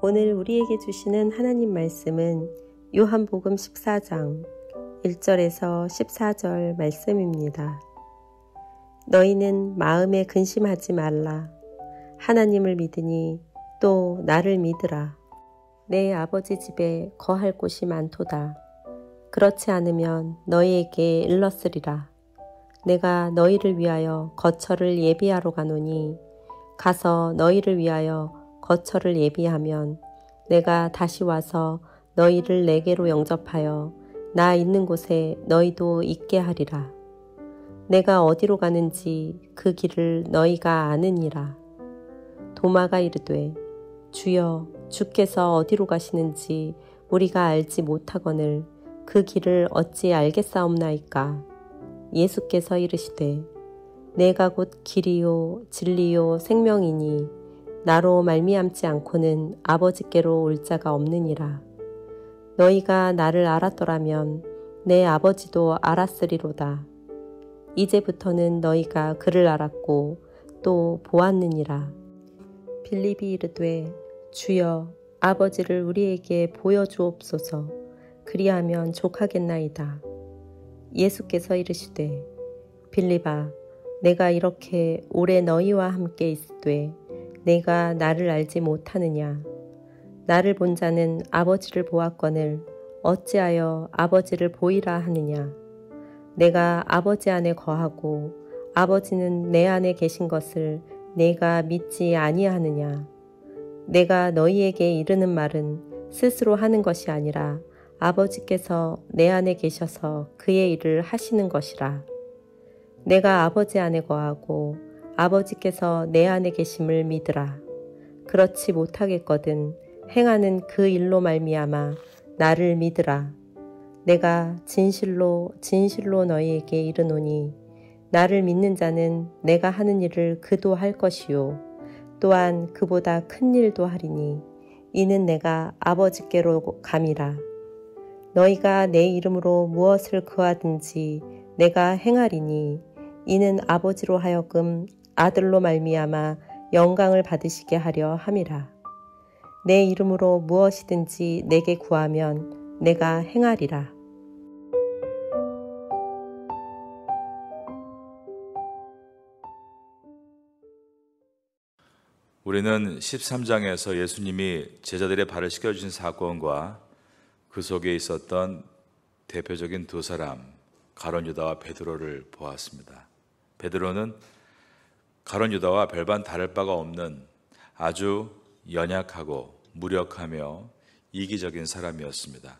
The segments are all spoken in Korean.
오늘 우리에게 주시는 하나님 말씀은 요한복음 14장 1절에서 14절 말씀입니다. 너희는 마음에 근심하지 말라. 하나님을 믿으니 또 나를 믿으라. 내 아버지 집에 거할 곳이 많도다. 그렇지 않으면 너희에게 일렀으리라. 내가 너희를 위하여 거처를 예비하러 가노니 가서 너희를 위하여 거처를 예비하면 내가 다시 와서 너희를 내게로 영접하여 나 있는 곳에 너희도 있게 하리라. 내가 어디로 가는지 그 길을 너희가 아느니라. 도마가 이르되 주여 주께서 어디로 가시는지 우리가 알지 못하거늘 그 길을 어찌 알겠사옵나이까. 예수께서 이르시되 내가 곧 길이요 진리요 생명이니 나로 말미암지 않고는 아버지께로 올 자가 없느니라. 너희가 나를 알았더라면 내 아버지도 알았으리로다. 이제부터는 너희가 그를 알았고 또 보았느니라. 빌립이 이르되 주여 아버지를 우리에게 보여주옵소서. 그리하면 족하겠나이다. 예수께서 이르시되 빌립아 내가 이렇게 오래 너희와 함께 있으되 내가 나를 알지 못하느냐. 나를 본 자는 아버지를 보았거늘 어찌하여 아버지를 보이라 하느냐. 내가 아버지 안에 거하고 아버지는 내 안에 계신 것을 내가 믿지 아니하느냐. 내가 너희에게 이르는 말은 스스로 하는 것이 아니라 아버지께서 내 안에 계셔서 그의 일을 하시는 것이라. 내가 아버지 안에 거하고 아버지께서 내 안에 계심을 믿으라. 그렇지 못하겠거든 행하는 그 일로 말미암아 나를 믿으라. 내가 진실로 진실로 너희에게 이르노니 나를 믿는 자는 내가 하는 일을 그도 할 것이요 또한 그보다 큰 일도 하리니 이는 내가 아버지께로 감이라. 너희가 내 이름으로 무엇을 구하든지 내가 행하리니 이는 아버지로 하여금 아들로 말미암아 영광을 받으시게 하려 함이라. 내 이름으로 무엇이든지 내게 구하면 내가 행하리라. 우리는 13장에서 예수님이 제자들의 발을 씻겨주신 사건과 그 속에 있었던 대표적인 두 사람 가룟 유다와 베드로를 보았습니다. 베드로는 가룟 유다와 별반 다를 바가 없는 아주 연약하고 무력하며 이기적인 사람이었습니다.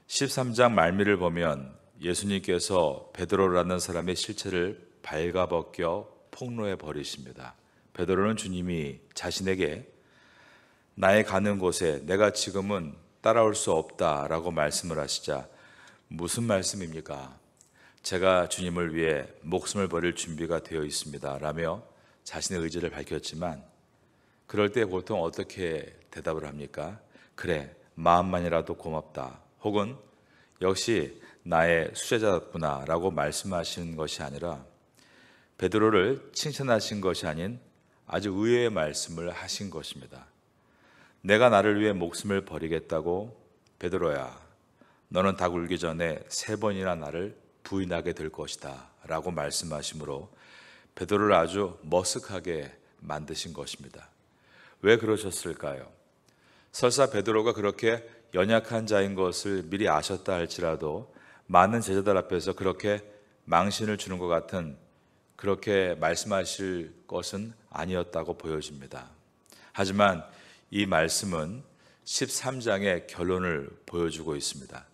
13장 말미를 보면 예수님께서 베드로라는 사람의 실체를 발가벗겨 폭로해 버리십니다. 베드로는 주님이 자신에게 나의 가는 곳에 내가 지금은 따라올 수 없다라고 말씀을 하시자 무슨 말씀입니까? 제가 주님을 위해 목숨을 버릴 준비가 되어 있습니다 라며 자신의 의지를 밝혔지만 그럴 때 보통 어떻게 대답을 합니까? 그래 마음만이라도 고맙다 혹은 역시 나의 수제자였구나 라고 말씀하신 것이 아니라 베드로를 칭찬하신 것이 아닌 아주 의외의 말씀을 하신 것입니다. 내가 나를 위해 목숨을 버리겠다고? 베드로야 너는 닭 울기 전에 3번이나 나를 부인하게 될 것이다 라고 말씀하시므로 베드로를 아주 머쓱하게 만드신 것입니다. 왜 그러셨을까요? 설사 베드로가 그렇게 연약한 자인 것을 미리 아셨다 할지라도 많은 제자들 앞에서 그렇게 망신을 주는 것 같은 그렇게 말씀하실 것은 아니었다고 보여집니다. 하지만 이 말씀은 13장의 결론을 보여주고 있습니다.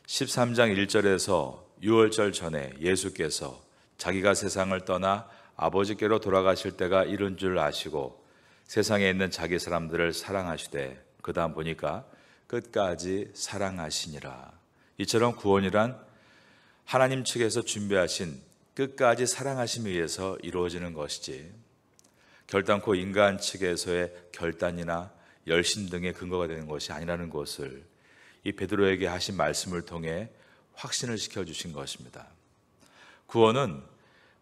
13장 1절에서 6월절 전에 예수께서 자기가 세상을 떠나 아버지께로 돌아가실 때가 이른 줄 아시고 세상에 있는 자기 사람들을 사랑하시되 그 다음 보니까 끝까지 사랑하시니라. 이처럼 구원이란 하나님 측에서 준비하신 끝까지 사랑하심에 의해서 이루어지는 것이지 결단코 인간 측에서의 결단이나 열심 등의 근거가 되는 것이 아니라는 것을 이 베드로에게 하신 말씀을 통해 확신을 시켜주신 것입니다. 구원은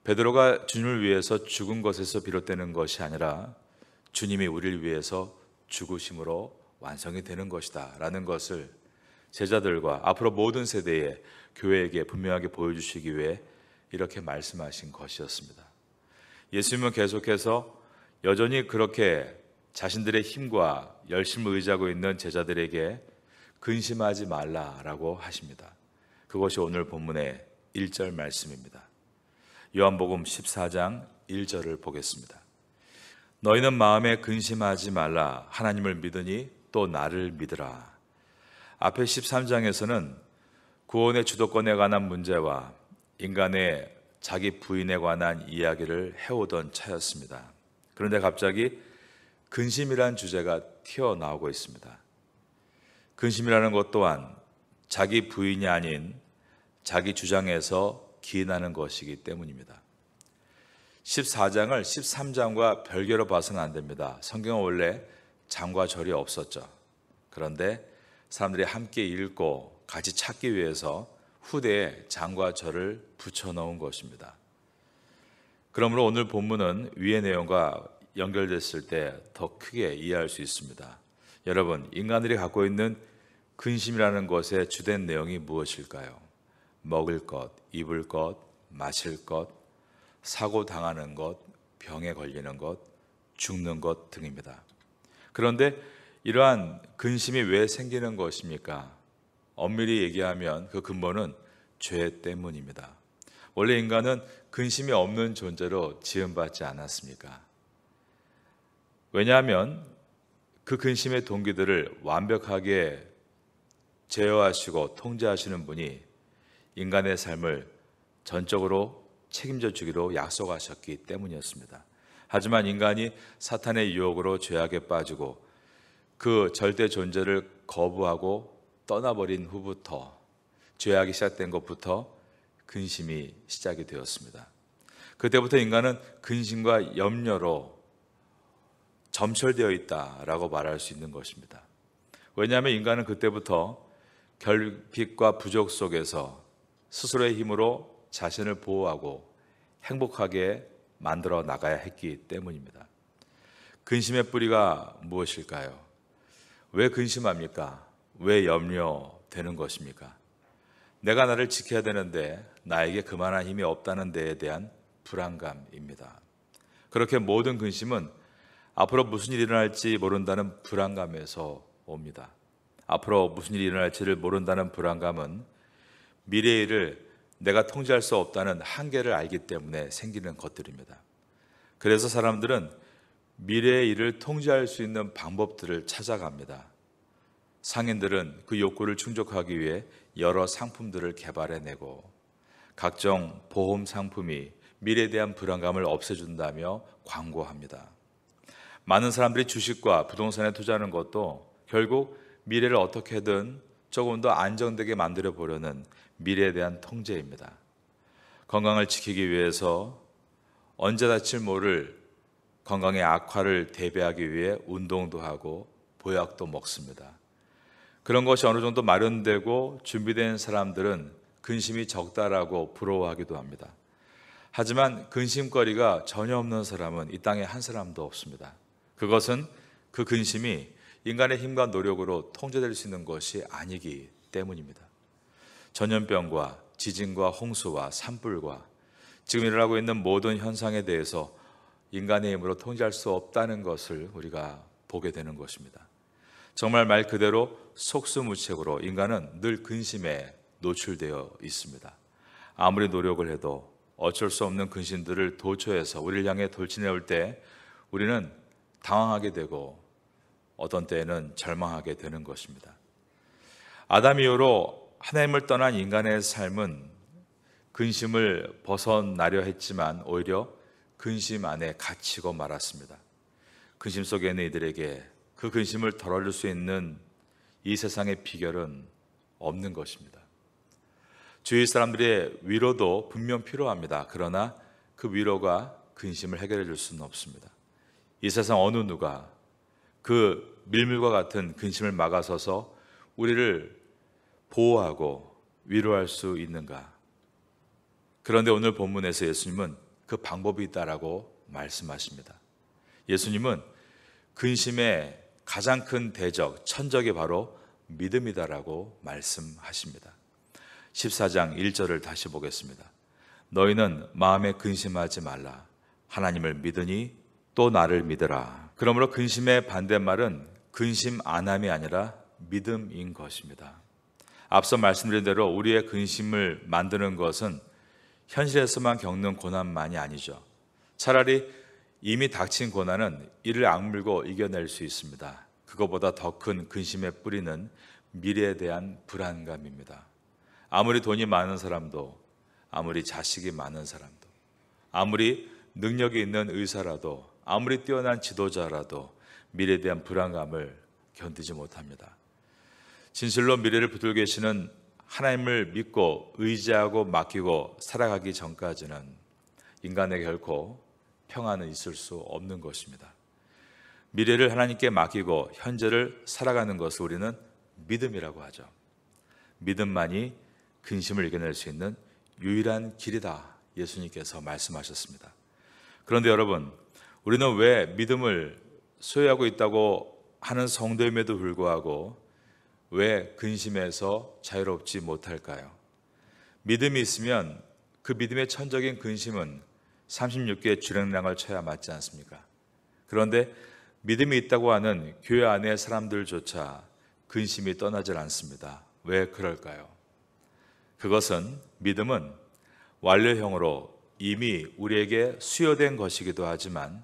베드로가 주님을 위해서 죽은 것에서 비롯되는 것이 아니라 주님이 우리를 위해서 죽으심으로 완성이 되는 것이다 라는 것을 제자들과 앞으로 모든 세대의 교회에게 분명하게 보여주시기 위해 이렇게 말씀하신 것이었습니다. 예수님은 계속해서 여전히 그렇게 자신들의 힘과 열심을 의지하고 있는 제자들에게 근심하지 말라라고 하십니다. 그것이 오늘 본문의 1절 말씀입니다. 요한복음 14장 1절을 보겠습니다. 너희는 마음에 근심하지 말라. 하나님을 믿으니 또 나를 믿으라. 앞에 13장에서는 구원의 주도권에 관한 문제와 인간의 자기 부인에 관한 이야기를 해오던 차였습니다. 그런데 갑자기 근심이라는 주제가 튀어나오고 있습니다. 근심이라는 것 또한 자기 부인이 아닌 자기 주장에서 기인하는 것이기 때문입니다. 14장을 13장과 별개로 봐서는 안 됩니다. 성경은 원래 장과 절이 없었죠. 그런데 사람들이 함께 읽고 같이 찾기 위해서 후대에 장과 절을 붙여놓은 것입니다. 그러므로 오늘 본문은 위의 내용과 연결됐을 때 더 크게 이해할 수 있습니다. 여러분, 인간들이 갖고 있는 근심이라는 것의 주된 내용이 무엇일까요? 먹을 것, 입을 것, 마실 것, 사고 당하는 것, 병에 걸리는 것, 죽는 것 등입니다. 그런데 이러한 근심이 왜 생기는 것입니까? 엄밀히 얘기하면 그 근본은 죄 때문입니다. 원래 인간은 근심이 없는 존재로 지음받지 않았습니까? 왜냐하면 그 근심의 동기들을 완벽하게 제어하시고 통제하시는 분이 인간의 삶을 전적으로 책임져 주기로 약속하셨기 때문이었습니다. 하지만 인간이 사탄의 유혹으로 죄악에 빠지고 그 절대 존재를 거부하고 떠나버린 후부터, 죄악이 시작된 것부터 근심이 시작이 되었습니다. 그때부터 인간은 근심과 염려로 점철되어 있다라고 말할 수 있는 것입니다. 왜냐하면 인간은 그때부터 결핍과 부족 속에서 스스로의 힘으로 자신을 보호하고 행복하게 만들어 나가야 했기 때문입니다. 근심의 뿌리가 무엇일까요? 왜 근심합니까? 왜 염려되는 것입니까? 내가 나를 지켜야 되는데 나에게 그만한 힘이 없다는 데에 대한 불안감입니다. 그렇게 모든 근심은 앞으로 무슨 일이 일어날지 모른다는 불안감에서 옵니다. 앞으로 무슨 일이 일어날지를 모른다는 불안감은 미래의 일을 내가 통제할 수 없다는 한계를 알기 때문에 생기는 것들입니다. 그래서 사람들은 미래의 일을 통제할 수 있는 방법들을 찾아갑니다. 상인들은 그 욕구를 충족하기 위해 여러 상품들을 개발해내고 각종 보험 상품이 미래에 대한 불안감을 없애준다며 광고합니다. 많은 사람들이 주식과 부동산에 투자하는 것도 결국 미래를 어떻게든 조금 더 안정되게 만들어 보려는 미래에 대한 통제입니다. 건강을 지키기 위해서 언제 다칠 모를 건강의 악화를 대비하기 위해 운동도 하고 보약도 먹습니다. 그런 것이 어느 정도 마련되고 준비된 사람들은 근심이 적다라고 부러워하기도 합니다. 하지만 근심거리가 전혀 없는 사람은 이 땅에 한 사람도 없습니다. 그것은 그 근심이 인간의 힘과 노력으로 통제될 수 있는 것이 아니기 때문입니다. 전염병과 지진과 홍수와 산불과 지금 일어나고 있는 모든 현상에 대해서 인간의 힘으로 통제할 수 없다는 것을 우리가 보게 되는 것입니다. 정말 말 그대로 속수무책으로 인간은 늘 근심에 노출되어 있습니다. 아무리 노력을 해도 어쩔 수 없는 근심들을 도처에서 우리를 향해 돌진해 올 때 우리는 당황하게 되고 어떤 때에는 절망하게 되는 것입니다. 아담 이후로 하나님을 떠난 인간의 삶은 근심을 벗어나려 했지만 오히려 근심 안에 갇히고 말았습니다. 근심 속에 있는 이들에게 그 근심을 덜어줄 수 있는 이 세상의 비결은 없는 것입니다. 주위 사람들의 위로도 분명 필요합니다. 그러나 그 위로가 근심을 해결해 줄 수는 없습니다. 이 세상 어느 누가 그 밀물과 같은 근심을 막아서서 우리를 보호하고 위로할 수 있는가? 그런데 오늘 본문에서 예수님은 그 방법이 있다라고 말씀하십니다. 예수님은 근심의 가장 큰 대적, 천적이 바로 믿음이다라고 말씀하십니다. 14장 1절을 다시 보겠습니다. 너희는 마음에 근심하지 말라. 하나님을 믿으니 또 나를 믿으라. 그러므로 근심의 반대말은 근심 안함이 아니라 믿음인 것입니다. 앞서 말씀드린 대로 우리의 근심을 만드는 것은 현실에서만 겪는 고난만이 아니죠. 차라리 이미 닥친 고난은 이를 악물고 이겨낼 수 있습니다. 그것보다 더 큰 근심의 뿌리는 미래에 대한 불안감입니다. 아무리 돈이 많은 사람도, 아무리 자식이 많은 사람도, 아무리 능력이 있는 의사라도, 아무리 뛰어난 지도자라도 미래에 대한 불안감을 견디지 못합니다. 진실로 미래를 붙들고 계시는 하나님을 믿고 의지하고 맡기고 살아가기 전까지는 인간에게 결코 평안은 있을 수 없는 것입니다. 미래를 하나님께 맡기고 현재를 살아가는 것을 우리는 믿음이라고 하죠. 믿음만이 근심을 이겨낼 수 있는 유일한 길이다, 예수님께서 말씀하셨습니다. 그런데 여러분, 우리는 왜 믿음을 소유하고 있다고 하는 성도임에도 불구하고 왜 근심에서 자유롭지 못할까요? 믿음이 있으면 그 믿음의 천적인 근심은 36개의 주랭랑을 쳐야 맞지 않습니까? 그런데 믿음이 있다고 하는 교회 안의 사람들조차 근심이 떠나질 않습니다. 왜 그럴까요? 그것은 믿음은 완료형으로 이미 우리에게 수여된 것이기도 하지만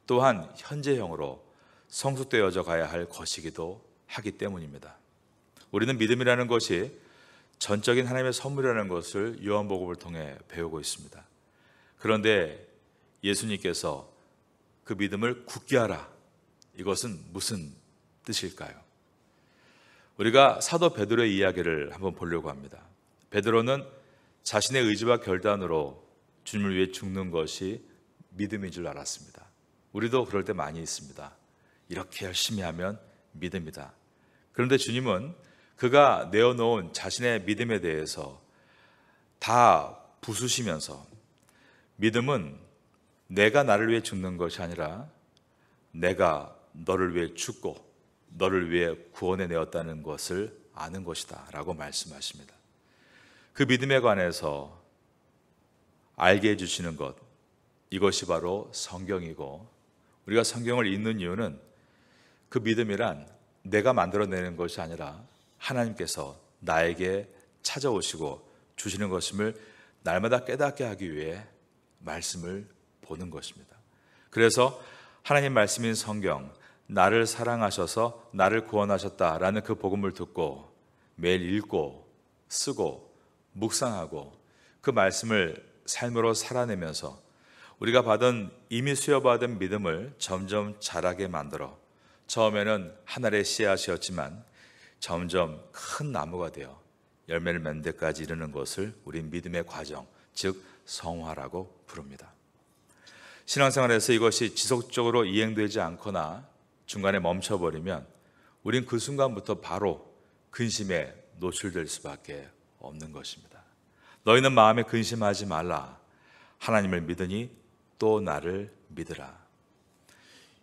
또한 현재형으로 성숙되어져 가야 할 것이기도 하기 때문입니다. 우리는 믿음이라는 것이 전적인 하나님의 선물이라는 것을 요한복음을 통해 배우고 있습니다. 그런데 예수님께서 그 믿음을 굳게 하라, 이것은 무슨 뜻일까요? 우리가 사도 베드로의 이야기를 한번 보려고 합니다. 베드로는 자신의 의지와 결단으로 주님을 위해 죽는 것이 믿음인 줄 알았습니다. 우리도 그럴 때 많이 있습니다. 이렇게 열심히 하면 믿음이다. 그런데 주님은 그가 내어놓은 자신의 믿음에 대해서 다 부수시면서 믿음은 내가 나를 위해 죽는 것이 아니라 내가 너를 위해 죽고 너를 위해 구원해 내었다는 것을 아는 것이다 라고 말씀하십니다. 그 믿음에 관해서 알게 해주시는 것, 이것이 바로 성경이고, 우리가 성경을 읽는 이유는 그 믿음이란 내가 만들어내는 것이 아니라 하나님께서 나에게 찾아오시고 주시는 것임을 날마다 깨닫게 하기 위해 말씀을 보는 것입니다. 그래서 하나님 말씀인 성경, 나를 사랑하셔서 나를 구원하셨다라는 그 복음을 듣고 매일 읽고 쓰고 묵상하고 그 말씀을 삶으로 살아내면서 우리가 받은 이미 수여받은 믿음을 점점 자라게 만들어 처음에는 한 알의 씨앗이었지만 점점 큰 나무가 되어 열매를 맺는 데까지 이르는 것을 우리 믿음의 과정, 즉 성화라고 부릅니다. 신앙생활에서 이것이 지속적으로 이행되지 않거나 중간에 멈춰버리면 우린 그 순간부터 바로 근심에 노출될 수밖에 없는 것입니다. 너희는 마음에 근심하지 말라. 하나님을 믿으니 또 나를 믿으라.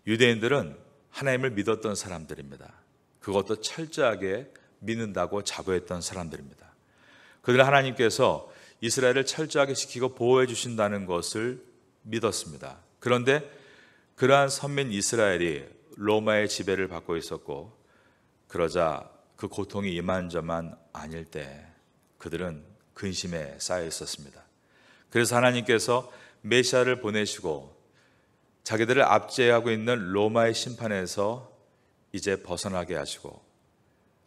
유대인들은 하나님을 믿었던 사람들입니다. 그것도 철저하게 믿는다고 자부했던 사람들입니다. 그들은 하나님께서 이스라엘을 철저하게 지키고 보호해 주신다는 것을 믿었습니다. 그런데 그러한 선민 이스라엘이 로마의 지배를 받고 있었고, 그러자 그 고통이 이만저만 아닐 때 그들은 근심에 쌓여 있었습니다. 그래서 하나님께서 메시아를 보내시고 자기들을 압제하고 있는 로마의 심판에서 이제 벗어나게 하시고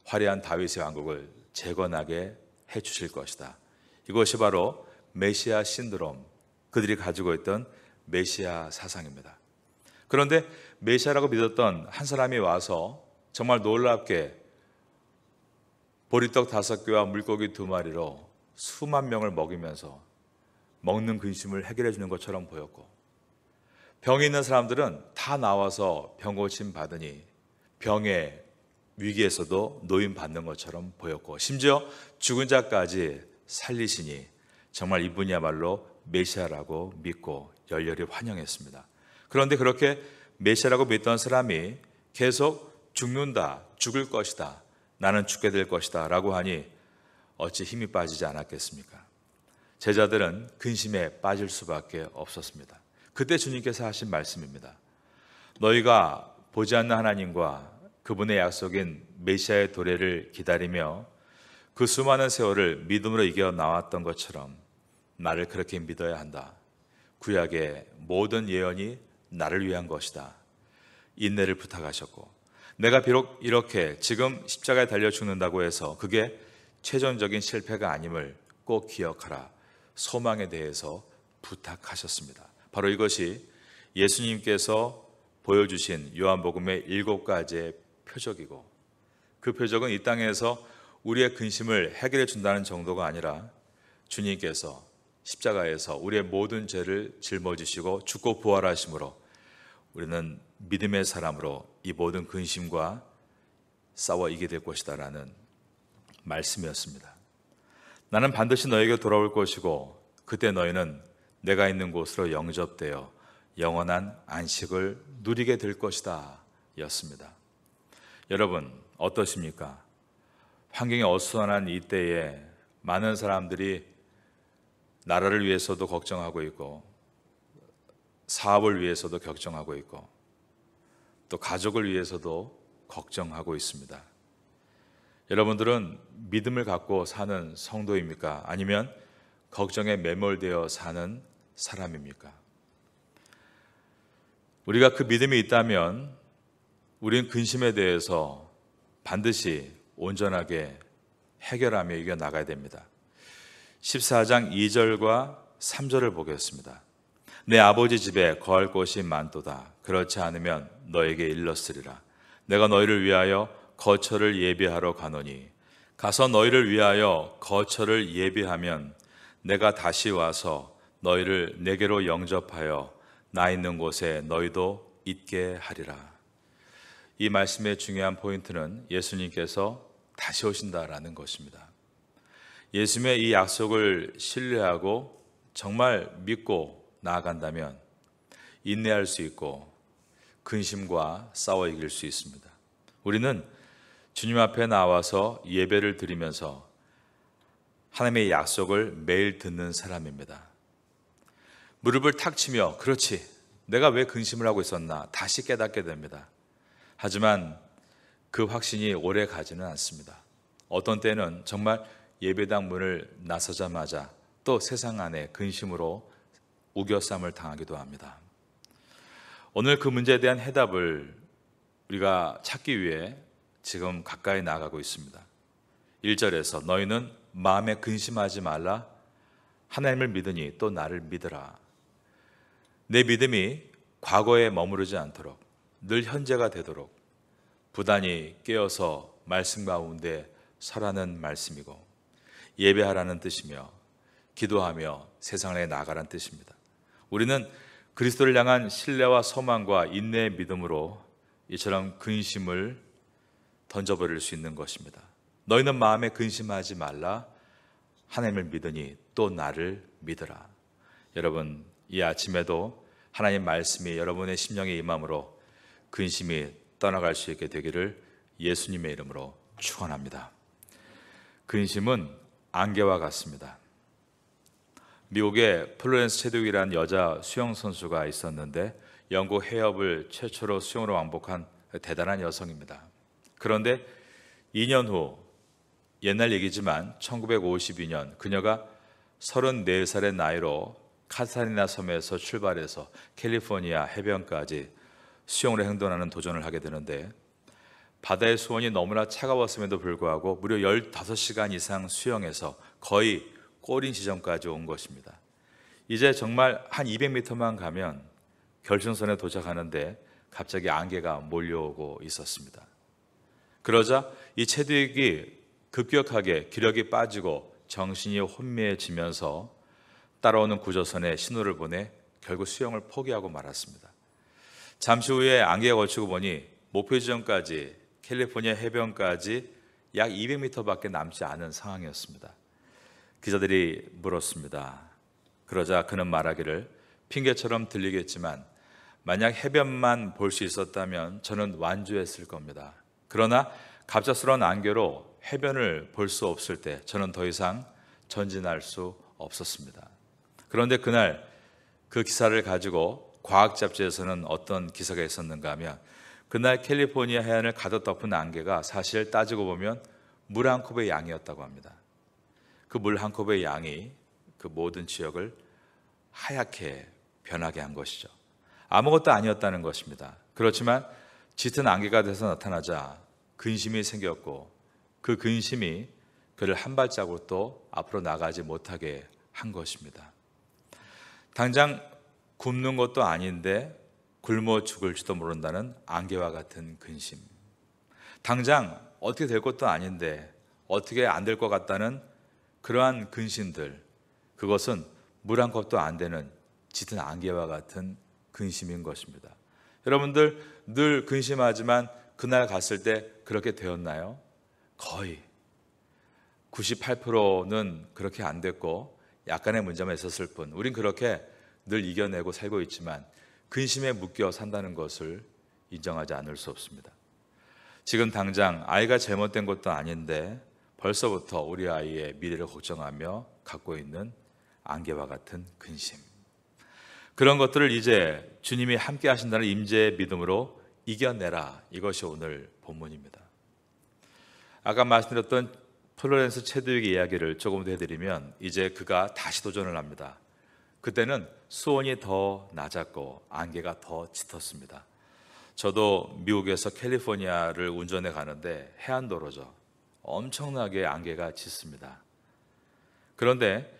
화려한 다윗의 왕국을 재건하게 해 주실 것이다. 이것이 바로 메시아 신드롬, 그들이 가지고 있던 메시아 사상입니다. 그런데 메시아라고 믿었던 한 사람이 와서 정말 놀랍게 보리떡 5개와 물고기 2마리로 수만 명을 먹이면서 먹는 근심을 해결해 주는 것처럼 보였고, 병이 있는 사람들은 다 나와서 병 고침 받으니 병의 위기에서도 노임 받는 것처럼 보였고, 심지어 죽은 자까지 살리시니 정말 이분이야말로 메시아라고 믿고 열렬히 환영했습니다. 그런데 그렇게 메시아라고 믿던 사람이 계속 죽는다, 죽을 것이다, 나는 죽게 될 것이다 라고 하니 어찌 힘이 빠지지 않았겠습니까? 제자들은 근심에 빠질 수밖에 없었습니다. 그때 주님께서 하신 말씀입니다. 너희가 보지 않는 하나님과 그분의 약속인 메시아의 도래를 기다리며 그 수많은 세월을 믿음으로 이겨 나왔던 것처럼 나를 그렇게 믿어야 한다. 구약의 모든 예언이 나를 위한 것이다. 인내를 부탁하셨고, 내가 비록 이렇게 지금 십자가에 달려 죽는다고 해서 그게 최종적인 실패가 아님을 꼭 기억하라. 소망에 대해서 부탁하셨습니다. 바로 이것이 예수님께서 보여주신 요한복음의 7가지의 표적이고, 그 표적은 이 땅에서 우리의 근심을 해결해 준다는 정도가 아니라 주님께서 십자가에서 우리의 모든 죄를 짊어지시고 죽고 부활하심으로 우리는 믿음의 사람으로 이 모든 근심과 싸워 이기게 될 것이다 라는 말씀이었습니다. 나는 반드시 너에게 돌아올 것이고 그때 너희는 내가 있는 곳으로 영접되어 영원한 안식을 누리게 될 것이다 였습니다. 여러분 어떠십니까? 환경이 어수선한 이때에 많은 사람들이 나라를 위해서도 걱정하고 있고 사업을 위해서도 걱정하고 있고 또 가족을 위해서도 걱정하고 있습니다. 여러분들은 믿음을 갖고 사는 성도입니까? 아니면 걱정에 매몰되어 사는 사람입니까? 우리가 그 믿음이 있다면 우리는 근심에 대해서 반드시 온전하게 해결하며 이겨나가야 됩니다. 14장 2절과 3절을 보겠습니다. 내 아버지 집에 거할 곳이 많도다. 그렇지 않으면 너에게 일렀으리라. 내가 너희를 위하여 거처를 예비하러 가노니 가서 너희를 위하여 거처를 예비하면 내가 다시 와서 너희를 내게로 영접하여 나 있는 곳에 너희도 있게 하리라. 이 말씀의 중요한 포인트는 예수님께서 다시 오신다라는 것입니다. 예수님의 이 약속을 신뢰하고 정말 믿고 나아간다면 인내할 수 있고 근심과 싸워 이길 수 있습니다. 우리는 주님 앞에 나와서 예배를 드리면서 하나님의 약속을 매일 듣는 사람입니다. 무릎을 탁 치며 그렇지, 내가 왜 근심을 하고 있었나 다시 깨닫게 됩니다. 하지만 그 확신이 오래 가지는 않습니다. 어떤 때는 정말 예배당 문을 나서자마자 또 세상 안에 근심으로 우겨쌈을 당하기도 합니다. 오늘 그 문제에 대한 해답을 우리가 찾기 위해 지금 가까이 나아가고 있습니다. 1절에서 너희는 마음에 근심하지 말라. 하나님을 믿으니 또 나를 믿으라. 내 믿음이 과거에 머무르지 않도록 늘 현재가 되도록 부단히 깨어서 말씀 가운데 서라는 말씀이고 예배하라는 뜻이며 기도하며 세상에 나아가라는 뜻입니다. 우리는 그리스도를 향한 신뢰와 소망과 인내의 믿음으로 이처럼 근심을 던져버릴 수 있는 것입니다. 너희는 마음에 근심하지 말라. 하나님을 믿으니 또 나를 믿으라. 여러분 이 아침에도 하나님 말씀이 여러분의 심령에 임함으로 근심이 떠나갈 수 있게 되기를 예수님의 이름으로 축원합니다. 근심은 안개와 같습니다. 미국에 플로렌스 체드윅이라는 여자 수영 선수가 있었는데 영국 해협을 최초로 수영으로 왕복한 대단한 여성입니다. 그런데 2년 후, 옛날 얘기지만 1952년 그녀가 34살의 나이로 카타리나 섬에서 출발해서 캘리포니아 해변까지 수영으로 행동하는 도전을 하게 되는데 바다의 수온이 너무나 차가웠음에도 불구하고 무려 15시간 이상 수영해서 거의 꼬린 지점까지 온 것입니다. 이제 정말 한 200m만 가면 결승선에 도착하는데 갑자기 안개가 몰려오고 있었습니다. 그러자 이 체드윅이 급격하게 기력이 빠지고 정신이 혼미해지면서 따라오는 구조선에 신호를 보내 결국 수영을 포기하고 말았습니다. 잠시 후에 안개가 걸치고 보니 목표 지점까지 캘리포니아 해변까지 약 200m밖에 남지 않은 상황이었습니다. 기자들이 물었습니다. 그러자 그는 말하기를 핑계처럼 들리겠지만 만약 해변만 볼 수 있었다면 저는 완주했을 겁니다. 그러나 갑작스러운 안개로 해변을 볼 수 없을 때 저는 더 이상 전진할 수 없었습니다. 그런데 그날 그 기사를 가지고 과학 잡지에서는 어떤 기사가 있었는가 하면 그날 캘리포니아 해안을 가득 덮은 안개가 사실 따지고 보면 물 한 컵의 양이었다고 합니다. 그 물 한 컵의 양이 그 모든 지역을 하얗게 변하게 한 것이죠. 아무것도 아니었다는 것입니다. 그렇지만 짙은 안개가 돼서 나타나자 근심이 생겼고 그 근심이 그를 한 발자국도 앞으로 나가지 못하게 한 것입니다. 당장 굶는 것도 아닌데 굶어 죽을지도 모른다는 안개와 같은 근심. 당장 어떻게 될 것도 아닌데 어떻게 안 될 것 같다는 그러한 근심들. 그것은 물 한 컵도 안 되는 짙은 안개와 같은 근심인 것입니다. 여러분들 늘 근심하지만 그날 갔을 때 그렇게 되었나요? 거의 98%는 그렇게 안 됐고 약간의 문제만 있었을 뿐 우린 그렇게 늘 이겨내고 살고 있지만 근심에 묶여 산다는 것을 인정하지 않을 수 없습니다. 지금 당장 아이가 잘못된 것도 아닌데 벌써부터 우리 아이의 미래를 걱정하며 갖고 있는 안개와 같은 근심. 그런 것들을 이제 주님이 함께 하신다는 임재의 믿음으로 이겨내라. 이것이 오늘 본문입니다. 아까 말씀드렸던 플로렌스 체드윅의 이야기를 조금 더 해드리면 이제 그가 다시 도전을 합니다. 그때는 수온이 더 낮았고 안개가 더 짙었습니다. 저도 미국에서 캘리포니아를 운전해 가는데 해안도로죠. 엄청나게 안개가 짙습니다. 그런데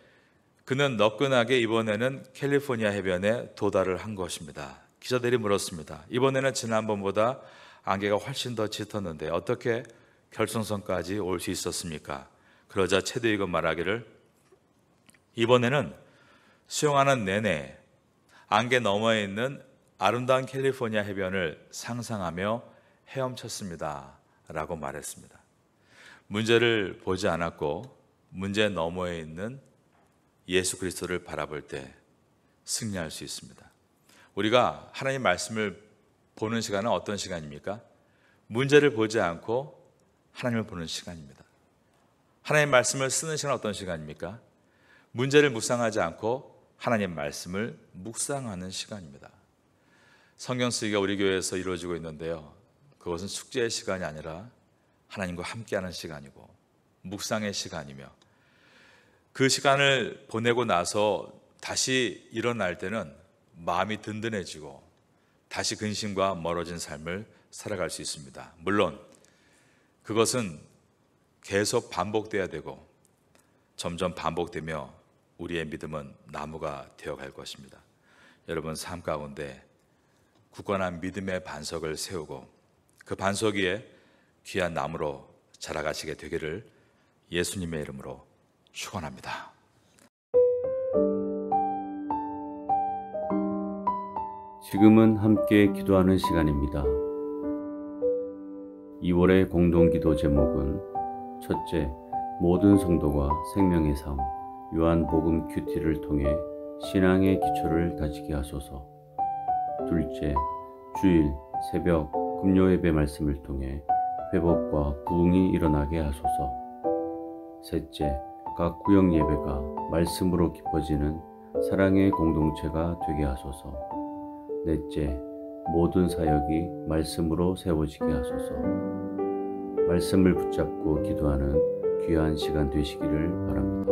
그는 너끈하게 이번에는 캘리포니아 해변에 도달을 한 것입니다. 기자들이 물었습니다. 이번에는 지난번보다 안개가 훨씬 더 짙었는데 어떻게 결승선까지 올 수 있었습니까? 그러자 체드윅은 말하기를 이번에는 수영하는 내내 안개 너머에 있는 아름다운 캘리포니아 해변을 상상하며 헤엄쳤습니다. 라고 말했습니다. 문제를 보지 않았고 문제 너머에 있는 예수 그리스도를 바라볼 때 승리할 수 있습니다. 우리가 하나님 말씀을 보는 시간은 어떤 시간입니까? 문제를 보지 않고 하나님을 보는 시간입니다. 하나님 말씀을 쓰는 시간은 어떤 시간입니까? 문제를 묵상하지 않고 하나님 말씀을 묵상하는 시간입니다. 성경 쓰기가 우리 교회에서 이루어지고 있는데요. 그것은 숙제의 시간이 아니라 하나님과 함께하는 시간이고 묵상의 시간이며 그 시간을 보내고 나서 다시 일어날 때는 마음이 든든해지고 다시 근심과 멀어진 삶을 살아갈 수 있습니다. 물론 그것은 계속 반복돼야 되고 점점 반복되며 우리의 믿음은 나무가 되어갈 것입니다. 여러분 삶 가운데 굳건한 믿음의 반석을 세우고 그 반석 위에 귀한 나무로 자라가시게 되기를 예수님의 이름으로 축원합니다. 지금은 함께 기도하는 시간입니다. 2월의 공동기도 제목은 첫째, 모든 성도가 생명의 삶, 요한복음 큐티를 통해 신앙의 기초를 다지게 하소서. 둘째, 주일, 새벽, 금요예배 말씀을 통해 회복과 부흥이 일어나게 하소서. 셋째, 각 구역 예배가 말씀으로 깊어지는 사랑의 공동체가 되게 하소서. 넷째, 모든 사역이 말씀으로 세워지게 하소서. 말씀을 붙잡고 기도하는 귀한 시간 되시기를 바랍니다.